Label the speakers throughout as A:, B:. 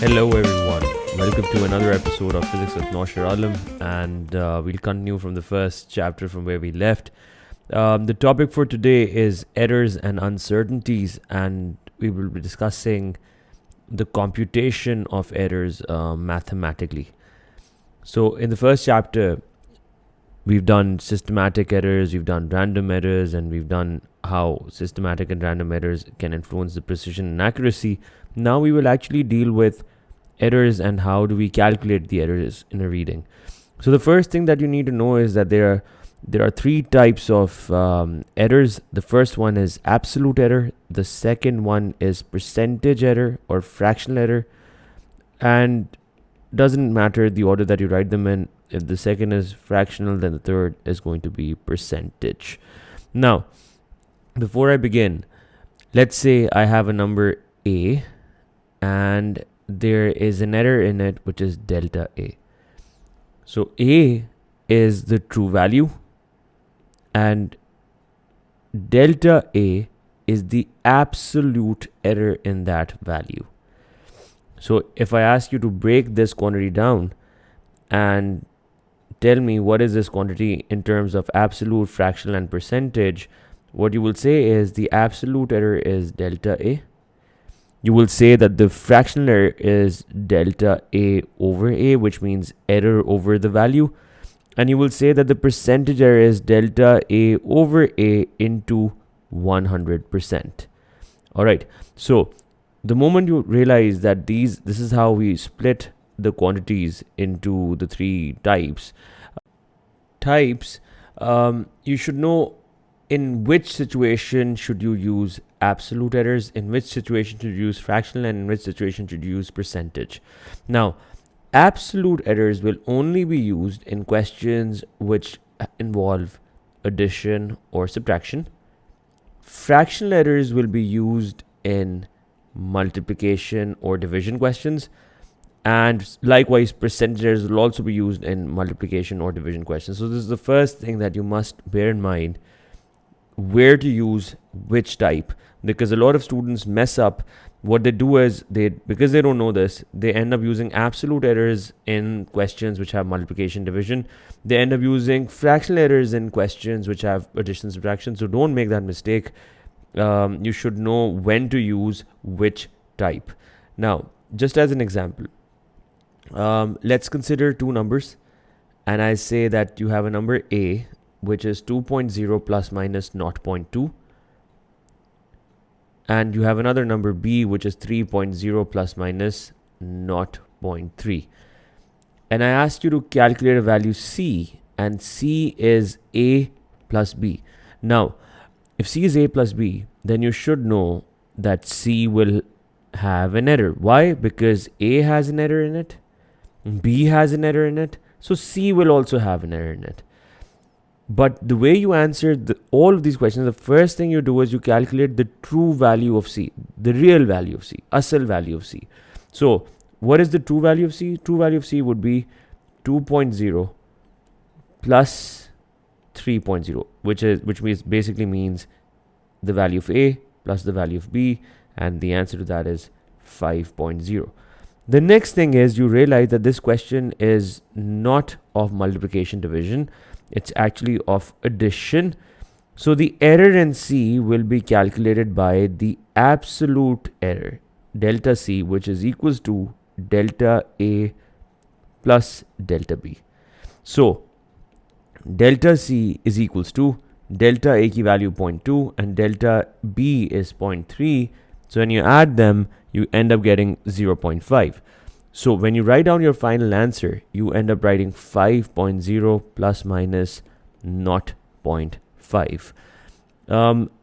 A: Hello everyone, welcome to another episode of Physics with Noshir Alam, and we'll continue from the first chapter from where we left. The topic for today is errors and uncertainties, and we will be discussing the computation of errors mathematically. So in the first chapter, we've done systematic errors, we've done random errors, and we've done how systematic and random errors can influence the precision and accuracy. Now we will actually deal with errors and how do we calculate the errors in a reading. So the first thing that you need to know is that there are three types of errors. The first one is absolute error. The second one is percentage error or fractional error. And doesn't matter the order that you write them in. If the second is fractional, then the third is going to be percentage. Now, before I begin, let's say I have a number A and there is an error in it, which is delta A. So A is the true value and delta A is the absolute error in that value. So if I ask you to break this quantity down and tell me what is this quantity in terms of absolute, fractional and percentage, what you will say is the absolute error is delta A. You will say that the fractional error is delta A over A, which means error over the value. And you will say that the percentage error is delta A over A into 100%. All right. So the moment you realize that this is how we split the quantities into the three types, you should know in which situation should you use absolute errors, in which situation should you use fractional, and in which situation should you use percentage. Now, absolute errors will only be used in questions which involve addition or subtraction. Fractional errors will be used in multiplication or division questions. And likewise, percentage errors will also be used in multiplication or division questions. So this is the first thing that you must bear in mind, where to use which type, because a lot of students mess up. What they do is because they don't know this, they end up using absolute errors in questions which have multiplication, division. They end up using fractional errors in questions which have addition, subtraction. So don't make that mistake. You should know when to use which type. Now, just as an example, let's consider two numbers, and I say that you have a number A, which is 2.0 plus minus 0.2, and you have another number B, which is 3.0 plus minus 0.3. And I asked you to calculate a value C, and C is A plus B. Now, if C is A plus B, then you should know that C will have an error. Why? Because A has an error in it, B has an error in it, so C will also have an error in it. But the way you answer all of these questions, the first thing you do is you calculate the true value of C, the real value of C, asal value of C. So what is the true value of C? True value of C would be 2.0 plus 3.0, which basically means the value of A plus the value of B, and the answer to that is 5.0. The next thing is you realize that this question is not of multiplication, division. It's actually of addition. So the error in C will be calculated by the absolute error, delta C, which is equals to delta A plus delta B. So delta C is equals to delta A ki value 0.2 and delta B is 0.3. So when you add them, you end up getting 0.5. So when you write down your final answer, you end up writing 5.0 plus minus 0.5.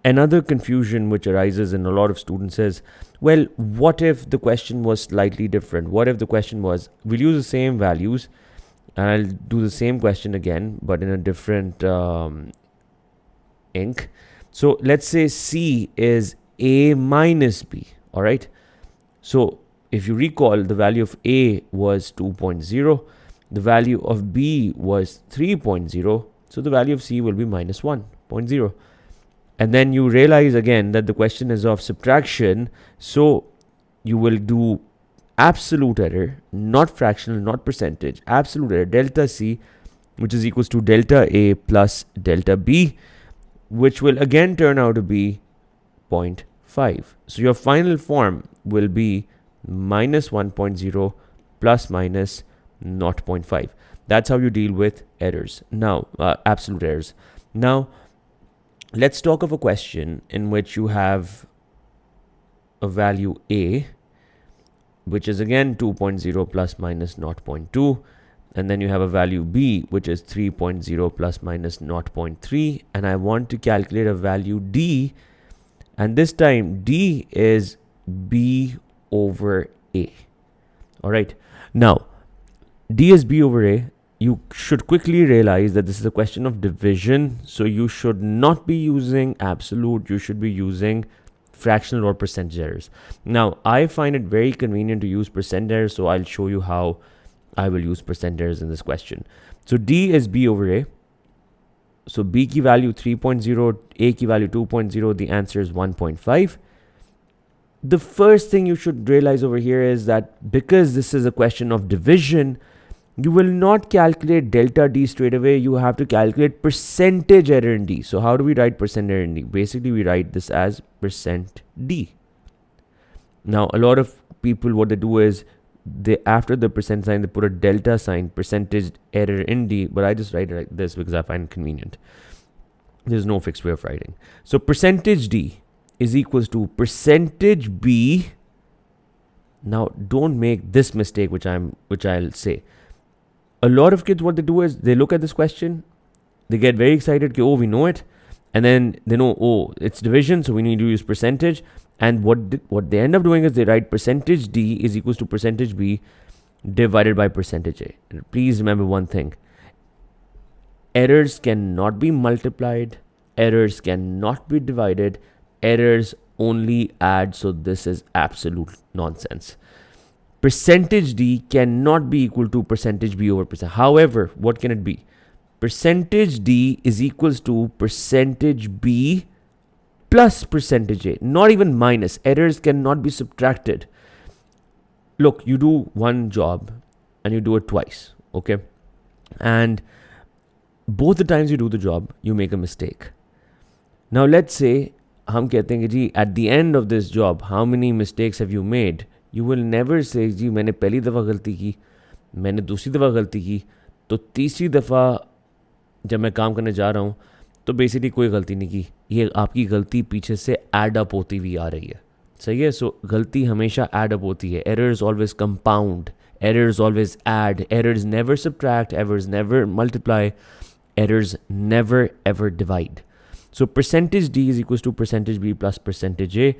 A: Another confusion which arises in a lot of students is, well, what if the question was slightly different? What if the question was, we'll use the same values and I'll do the same question again, but in a different ink. So let's say C is A minus B. All right. So if you recall, the value of A was 2.0, the value of B was 3.0, so the value of C will be minus 1.0. And then you realize again that the question is of subtraction, so you will do absolute error, not fractional, not percentage, absolute error, delta C, which is equals to delta A plus delta B, which will again turn out to be 0.5. So your final form will be minus 1.0 plus minus 0.5. That's how you deal with errors. Now, absolute errors. Now, let's talk of a question in which you have a value A, which is again 2.0 plus minus 0.2. And then you have a value B, which is 3.0 plus minus 0.3. And I want to calculate a value D. And this time D is B over A. All right. Now, D is B over A. You should quickly realize that this is a question of division. So you should not be using absolute. You should be using fractional or percentage errors. Now, I find it very convenient to use percent errors. So I'll show you how I will use percent errors in this question. So D is B over A. So B की value 3.0, A की value 2.0, the answer is 1.5. The first thing you should realize over here is that because this is a question of division, you will not calculate delta D straight away. You have to calculate percentage error in D. So how do we write percent error in D? Basically, we write this as percent D. Now, a lot of people, what they do is, they after the percent sign, they put a delta sign, percentage error in D, but I just write it like this because I find it convenient. There's no fixed way of writing. So percentage D is equals to percentage B. Now don't make this mistake, which I'll say. A lot of kids, what they do is they look at this question, they get very excited, oh, we know it, and then they know, oh, it's division, so we need to use percentage. And what they end up doing is they write percentage D is equals to percentage B divided by percentage A. Please remember one thing. Errors cannot be multiplied. Errors cannot be divided. Errors only add. So this is absolute nonsense. Percentage D cannot be equal to percentage B over percent. However, what can it be? Percentage D is equals to percentage B plus percentage A, not even minus. Errors cannot be subtracted. Look, you do one job and you do it twice, okay? And both the times you do the job, you make a mistake. Now let's say, हम कहते हैं कि जी, at the end of this job, how many mistakes have you made? You will never say, जी मैंने पहली दफ़ा गलती की, मैंने दूसरी दफ़ा गलती की, तो तीसरी दफ़ा जब मैं काम करने जा रहा हूँ, तो बेसिकली कोई गलती नहीं की. ये आपकी गलती पीछे से ऐड अप होती हुई आ रही है. सही है. सो गलती हमेशा ऐड अप होती है. Errors always compound, errors always add, errors never subtract, errors never multiply, errors never ever divide. So percentage D is equals to percentage B plus percentage A.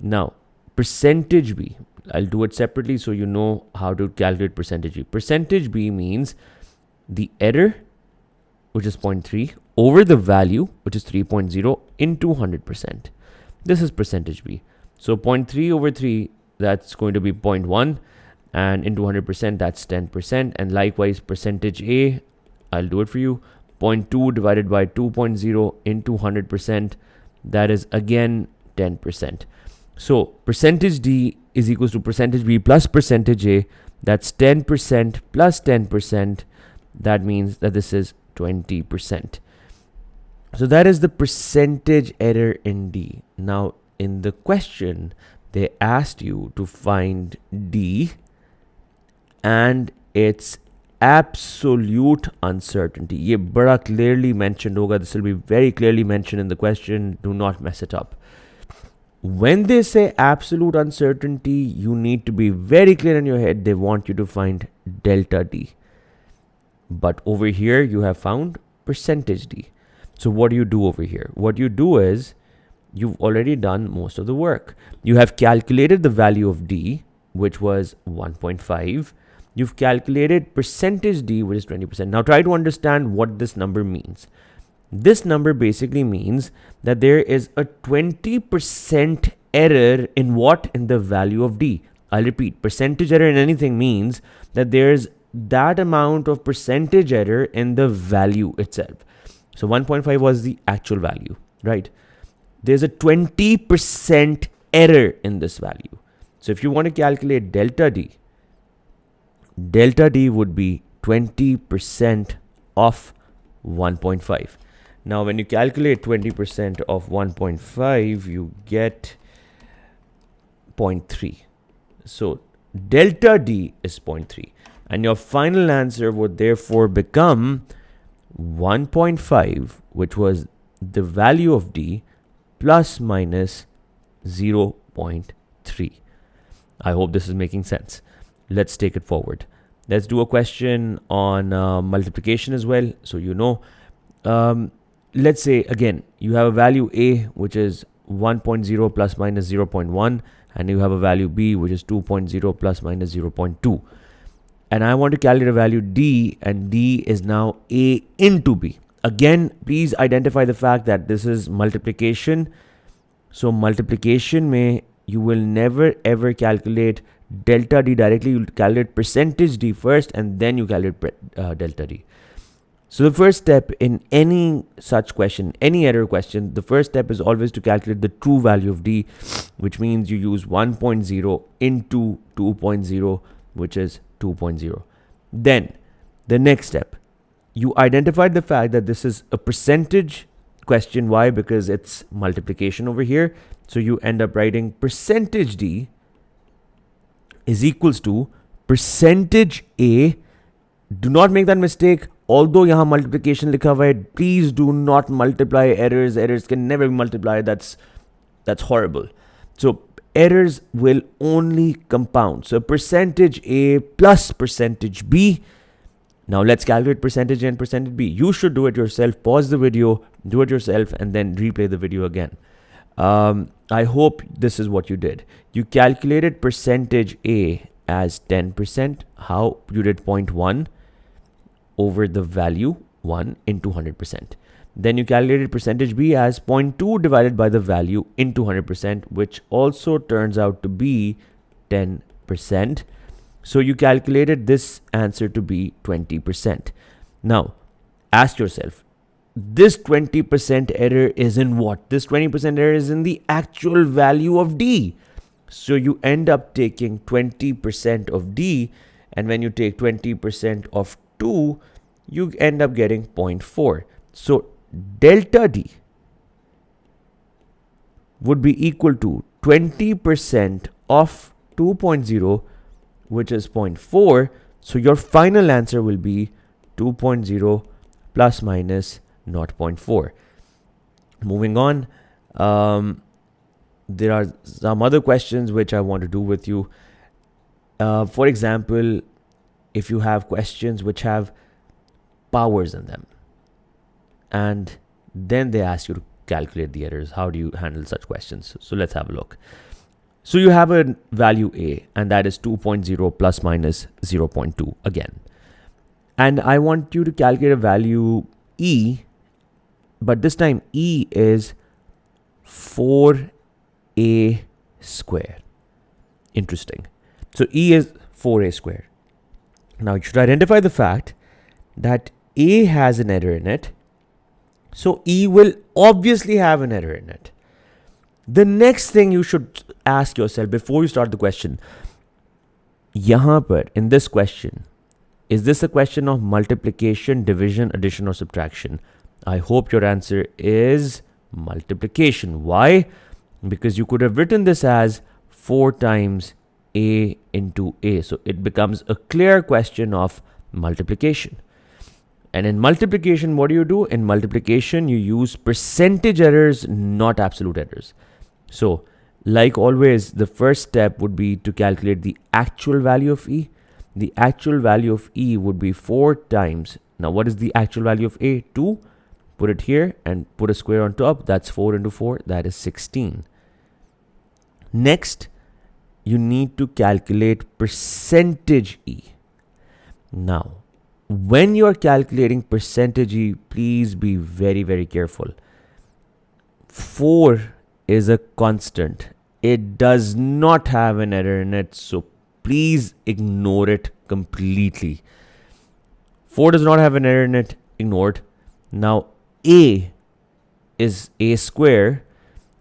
A: Now percentage B, I'll do it separately so you know how to calculate percentage B. Percentage B means the error, which is 0.3, over the value, which is 3.0, into 100%. This is percentage B. So 0.3 over 3, that's going to be 0.1, and into 100%, that's 10%. And likewise, percentage A, I'll do it for you. 0.2 divided by 2.0 into 100%, that is again 10%. So percentage D is equals to percentage B plus percentage A. That's 10% plus 10%. That means that this is 20%. So that is the percentage error in D. Now in the question, they asked you to find D and its absolute uncertainty. ये बड़ा clearly mentioned होगा. This will be very clearly mentioned in the question. Do not mess it up. When they say absolute uncertainty, you need to be very clear in your head. They want you to find delta D. But over here, you have found percentage D. So what do you do over here? What you do is, you've already done most of the work. You have calculated the value of D, which was 1.5. You've calculated percentage D, which is 20%. Now try to understand what this number means. This number basically means that there is a 20% error in what? In the value of D. I'll repeat, percentage error in anything means that there's that amount of percentage error in the value itself. So 1.5 was the actual value, right? There's a 20% error in this value. So if you want to calculate delta D would be 20% of 1.5. Now, when you calculate 20% of 1.5, you get 0.3. So delta D is 0.3. And your final answer would therefore become 1.5, which was the value of D, plus minus 0.3. I hope this is making sense. Let's take it forward. Let's do a question on multiplication as well. So let's say again, you have a value A, which is 1.0 plus minus 0.1, and you have a value B, which is 2.0 plus minus 0.2. And I want to calculate a value D, and D is now A into B. Again, please identify the fact that this is multiplication. So multiplication may, you will never ever calculate delta D directly. You'll calculate percentage D first, and then you calculate delta D. So the first step in any such question, any error question, the first step is always to calculate the true value of D, which means you use 1.0 into 2.0, which is 2.0. Then the next step, you identified the fact that this is a percentage question. Why? Because it's multiplication over here. So you end up writing percentage D is equals to percentage A. Do not make that mistake. Although यहाँ multiplication लिखा हुआ है, please do not multiply errors. Errors can never be multiplied. That's horrible. So errors will only compound. So percentage A plus percentage B. Now let's calculate percentage A and percentage B. You should do it yourself. Pause the video, do it yourself, and then replay the video again. I hope this is what you did. You calculated percentage A as 10%. How? You did 0.1 over the value 1 into 100%. Then you calculated percentage B as 0.2 divided by the value into 100%, which also turns out to be 10%. So you calculated this answer to be 20%. Now, ask yourself, this 20% error is in what? This 20% error is in the actual value of D. So you end up taking 20% of D, and when you take 20% of 2, you end up getting 0.4. So delta D would be equal to 20% of 2.0, which is 0.4. So your final answer will be 2.0 plus minus 0.4. Moving on, there are some other questions which I want to do with you. For example, if you have questions which have powers in them, and then they ask you to calculate the errors, how do you handle such questions? So let's have a look. So you have a value A, and that is 2.0 plus minus 0.2 again. And I want you to calculate a value E, but this time E is 4A square. Interesting. So E is 4A square. Now you should identify the fact that A has an error in it. So E will obviously have an error in it. The next thing you should ask yourself before you start the question, yahan par, in this question, is this a question of multiplication, division, addition, or subtraction? I hope your answer is multiplication. Why? Because you could have written this as 4 times A into A. So it becomes a clear question of multiplication. And in multiplication, what do? In multiplication, you use percentage errors, not absolute errors. So, like always, the first step would be to calculate the actual value of E. The actual value of E would be 4 times. Now, what is the actual value of A? 2. Put it here and put a square on top. That's 4 into 4. That is 16. Next, you need to calculate percentage E. Now, when you are calculating percentage E, please be very, very careful. 4 is a constant. It does not have an error in it, so please ignore it completely. 4 does not have an error in it, ignore it. Now, A is A square,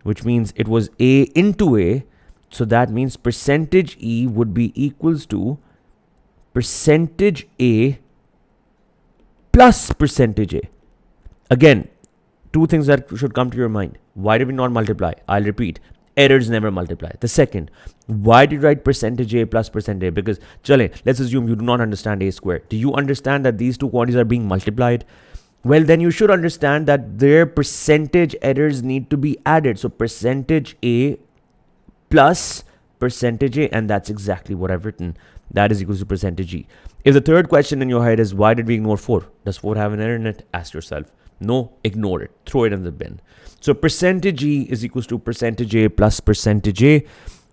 A: which means it was A into A. So that means percentage E would be equals to percentage A plus percentage A. Again, two things that should come to your mind. Why did we not multiply? I'll repeat. Errors never multiply. The second, why did you write percentage A plus percentage A? Because, chale, let's assume you do not understand A squared. Do you understand that these two quantities are being multiplied? Well, then you should understand that their percentage errors need to be added. So percentage A plus percentage A, and that's exactly what I've written. That is equals to percentage E. If the third question in your head is, why did we ignore 4? Does 4 have an error in it? Ask yourself. No, ignore it. Throw it in the bin. So percentage E is equals to percentage A plus percentage A.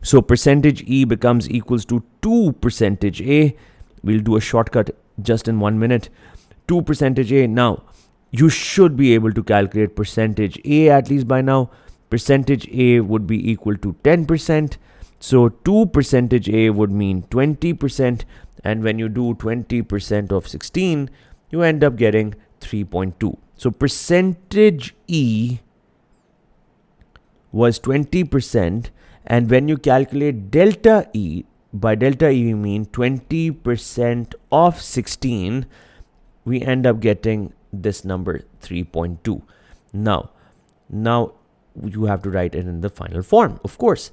A: So percentage E becomes equals to 2 percentage A. We'll do a shortcut just in 1 minute. 2 percentage A. Now, you should be able to calculate percentage A at least by now. Percentage A would be equal to 10%. So 2 percentage A would mean 20%. And when you do 20% of 16, you end up getting 3.2. So percentage E was 20. And when you calculate delta E, by delta E we mean 20% of 16, we end up getting this number 3.2. Now you have to write it in the final form, of course.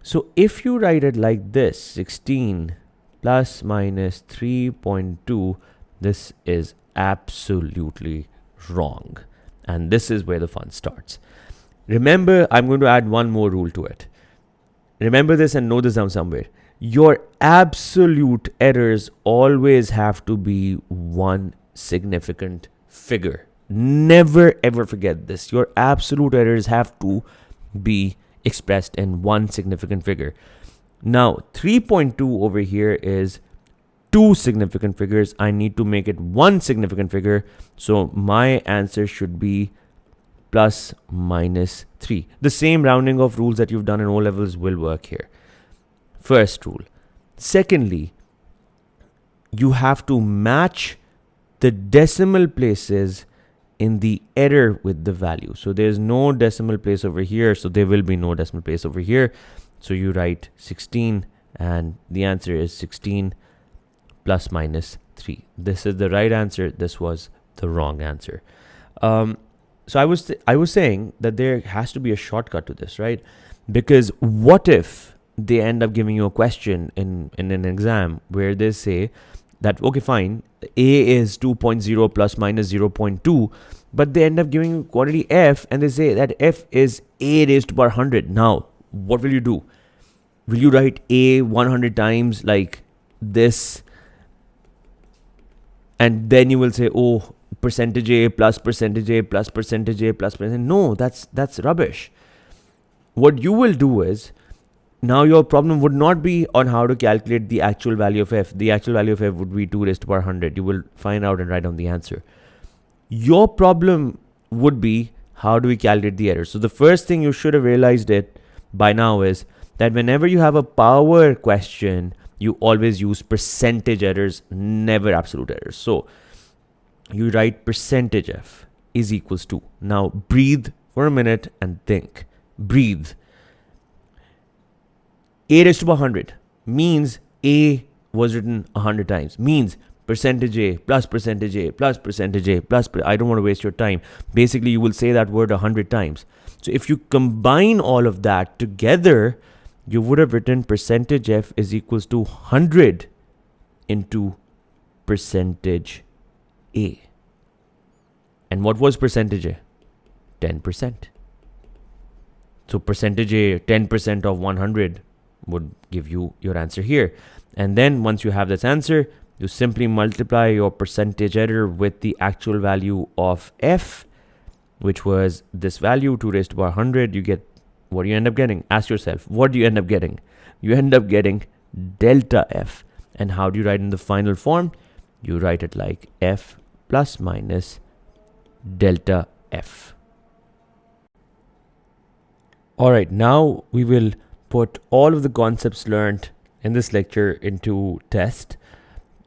A: So if you write it like this, 16 plus minus 3.2, this is absolutely wrong. And this is where the fun starts. Remember, I'm going to add one more rule to it. Remember this and note this down somewhere. Your absolute errors always have to be one significant figure. Never ever forget this. Your absolute errors have to be expressed in one significant figure. Now 3.2 over here is two significant figures. I need to make it one significant figure. So my answer should be plus minus 3. The same rounding of rules that you've done in O levels will work here. First rule. Secondly, you have to match the decimal places in the error with the value. So there's no decimal place over here, so there will be no decimal place over here. So you write 16 and the answer is 16 plus minus 3. This is the right answer. This was the wrong answer. So I was saying that there has to be a shortcut to this, right? Because what if they end up giving you a question in an exam where they say that, okay, fine, A is 2.0 plus minus 0.2, but they end up giving you quantity F and they say that F is A raised to the power 100. Now, what will you do? Will you write A 100 times like this? And then you will say, oh, percentage A plus percentage A plus percentage A plus percentage. No, that's rubbish. What you will do is, now your problem would not be on how to calculate the actual value of F. The actual value of F would be 2 raised to the power 100. You will find out and write down the answer. Your problem would be, how do we calculate the error? So the first thing you should have realized it by now is that whenever you have a power question, you always use percentage errors, never absolute errors. So you write percentage F is equals to, now breathe for a minute and think. Breathe. A raised to the power 100 means A was written 100 times. Means percentage A plus percentage A plus percentage A plus, I don't want to waste your time. Basically, you will say that word 100 times. So if you combine all of that together, you would have written percentage F is equals to 100 into percentage A. And what was percentage A? 10%. So percentage A, 10% of 100 would give you your answer here. And then once you have this answer, you simply multiply your percentage error with the actual value of F, which was this value, 2 raised to the power 100. You get, what do you end up getting? Ask yourself, what do you end up getting? You end up getting delta F. And how do you write in the final form? You write it like F plus minus delta F. All right, now we will put all of the concepts learned in this lecture into test.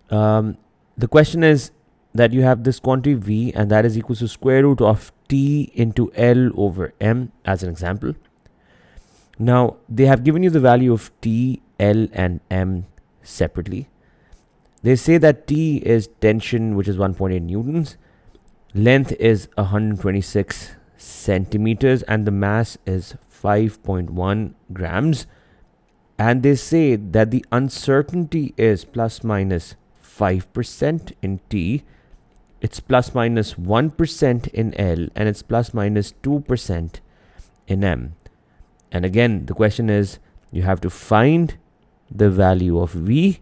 A: The question is that you have this quantity V and that is equals to square root of T into L over M as an example. Now, they have given you the value of T, L, and M separately. They say that T is tension, which is 1.8 newtons, length is 126 centimeters, and the mass is 5.1 grams. And they say that the uncertainty is plus minus 5% in T, it's plus minus 1% in L, and it's plus minus 2% in M. And again, the question is, you have to find the value of V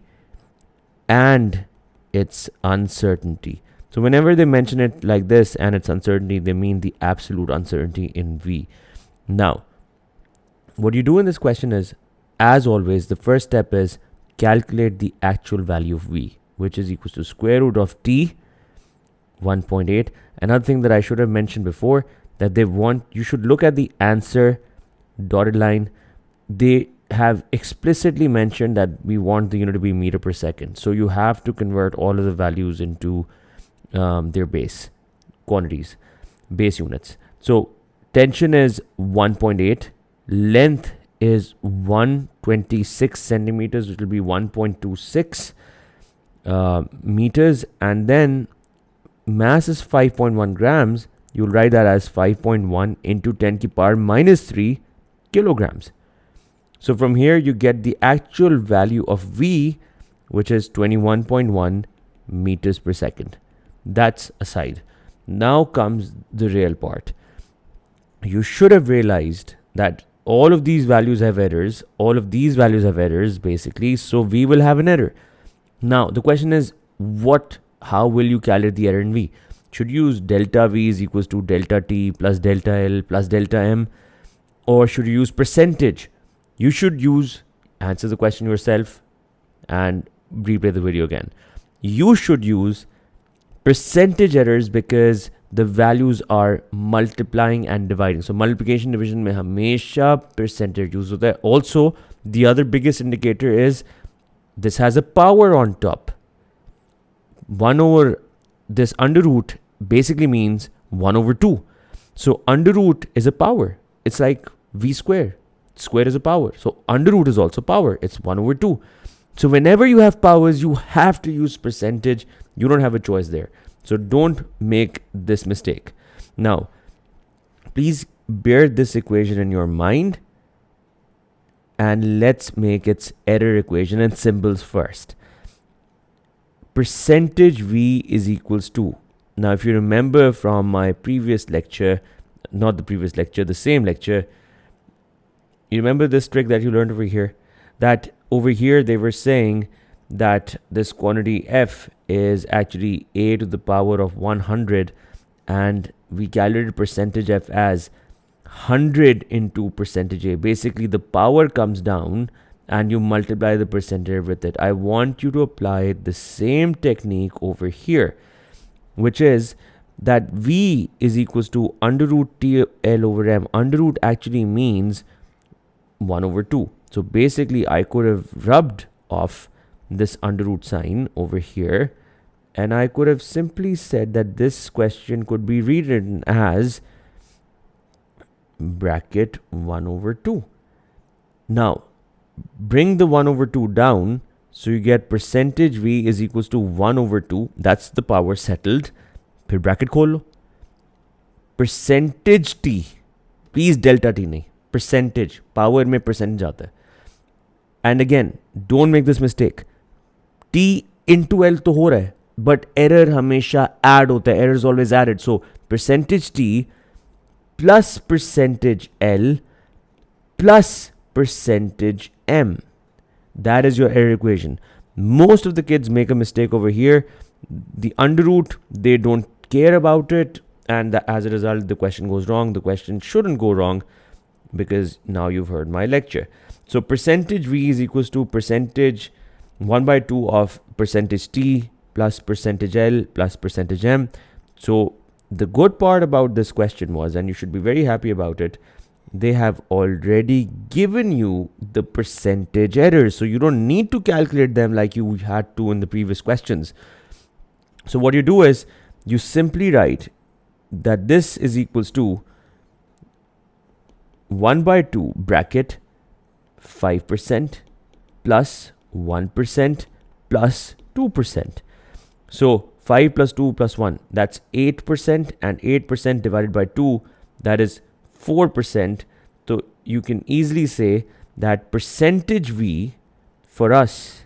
A: and its uncertainty. So whenever they mention it like this and its uncertainty, they mean the absolute uncertainty in V. Now, what you do in this question is, as always, the first step is calculate the actual value of V, which is equals to square root of T, 1.8. Another thing that I should have mentioned before, that you should look at the answer dotted line. They have explicitly mentioned that we want the unit to be meter per second. So you have to convert all of the values into their base quantities, base units. So tension is 1.8, length is 126 centimeters, which will be 1.26 meters, and then mass is 5.1 grams. You'll write that as 5.1 into 10 ki power minus 3 kilograms. So from here you get the actual value of V, which is 21.1 meters per second. That's aside. Now comes the real part. You should have realized that all of these values have errors. All of these values have errors, basically. So V will have an error. Now, the question is, how will you calculate the error in V? Should you use delta V is equals to delta T plus delta L plus delta M? Or should you use percentage? You should answer the question yourself and replay the video again. You should use percentage errors because the values are multiplying and dividing. So multiplication division mein hamesha percentage use hota hai. Also, the other biggest indicator is this has a power on top. 1 over this under root basically means 1 over 2. So under root is a power. It's like V square. Square is a power. So under root is also power. It's 1 over 2. So whenever you have powers, you have to use percentage. You don't have a choice there. So don't make this mistake. Now, please bear this equation in your mind. And let's make its error equation and symbols first. Percentage V is equals to. Now, if you remember from my previous lecture, not the previous lecture, the same lecture, you remember this trick that you learned over here? That over here they were saying that this quantity F is actually A to the power of 100, and we calculated percentage F as 100 into percentage A. Basically, the power comes down and you multiply the percentage with it. I want you to apply the same technique over here, which is that V is equals to under root TL over M. Under root actually means 1 over 2. So basically, I could have rubbed off this under root sign over here, and I could have simply said that this question could be rewritten as bracket 1 over 2. Now, bring the 1 over 2 down, so you get percentage V is equals to 1 over 2. That's the power settled. फिर bracket खोल लो. Percentage T, please delta T नहीं, percentage, power में percentage आता है. And again, don't make this mistake. T into L तो हो रहा है, but error हमेशा add होता है. Error is always added. So percentage T plus percentage L plus percentage M. That is your error equation. Most of the kids make a mistake over here. The under root, they don't care about it, and as a result, the question goes wrong. The question shouldn't go wrong because now you've heard my lecture. So percentage V is equals to percentage 1 by 2 of percentage T plus percentage L plus percentage M. So the good part about this question was, and you should be very happy about it, they have already given you the percentage errors. So you don't need to calculate them like you had to in the previous questions. So what you do is you simply write that this is equals to 1 by 2 bracket 5% plus 1% plus 2%. So 5 plus 2 plus 1, that's 8%, and 8% divided by 2, that is 4%. So you can easily say that percentage V for us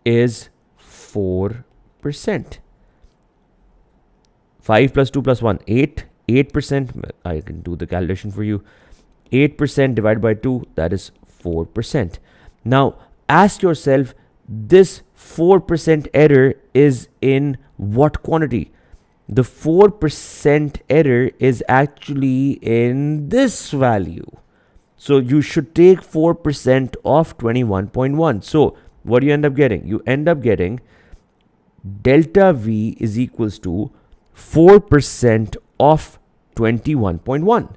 A: is 4%. 5 plus 2 plus 1, 8. 8%, I can do the calculation for you. 8% divided by 2, that is 4%. Now, ask yourself, this 4% error is in what quantity? The 4% error is actually in this value. So you should take 4% of 21.1. So what do you end up getting? You end up getting delta V is equals to 4% of 21.1.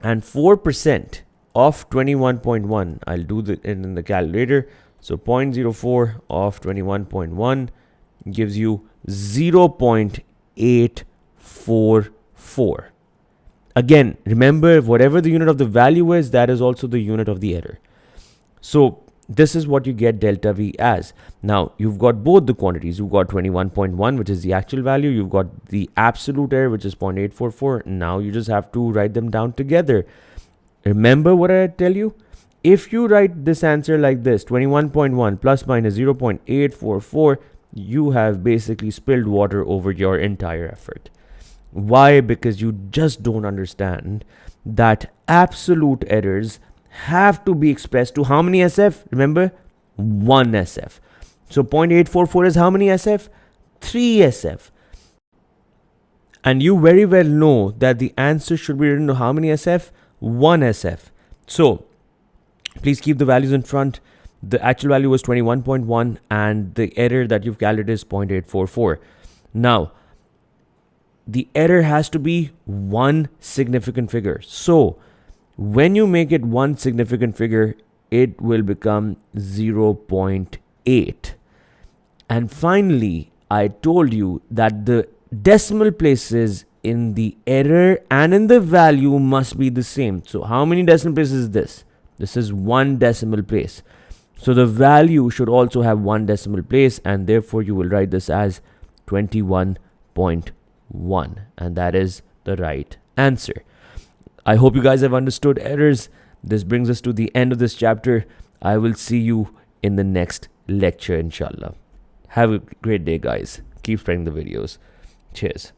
A: And 4% of 21.1, I'll do it in the calculator. So 0.04 of 21.1 gives you 0.844. Again, remember, whatever the unit of the value is, that is also the unit of the error. So this is what you get delta V as. Now, you've got both the quantities. You've got 21.1, which is the actual value. You've got the absolute error, which is 0.844. Now you just have to write them down together. Remember what I tell you? If you write this answer like this, 21.1 plus minus 0.844, you have basically spilled water over your entire effort. Why? Because you just don't understand that absolute errors have to be expressed to how many SF? Remember, 1 SF. So 0.844 is how many SF? 3 SF. And you very well know that the answer should be written to how many SF? 1 SF. So please keep the values in front. The actual value was 21.1 and the error that you've calculated is 0.844. Now, the error has to be one significant figure. So when you make it one significant figure, it will become 0.8. And finally, I told you that the decimal places in the error and in the value must be the same. So how many decimal places is this? This is 1 decimal place. So the value should also have 1 decimal place, and therefore you will write this as 21.1, and that is the right answer. I hope you guys have understood errors. This brings us to the end of this chapter. I will see you in the next lecture, inshallah. Have a great day, guys. Keep spreading the videos. Cheers.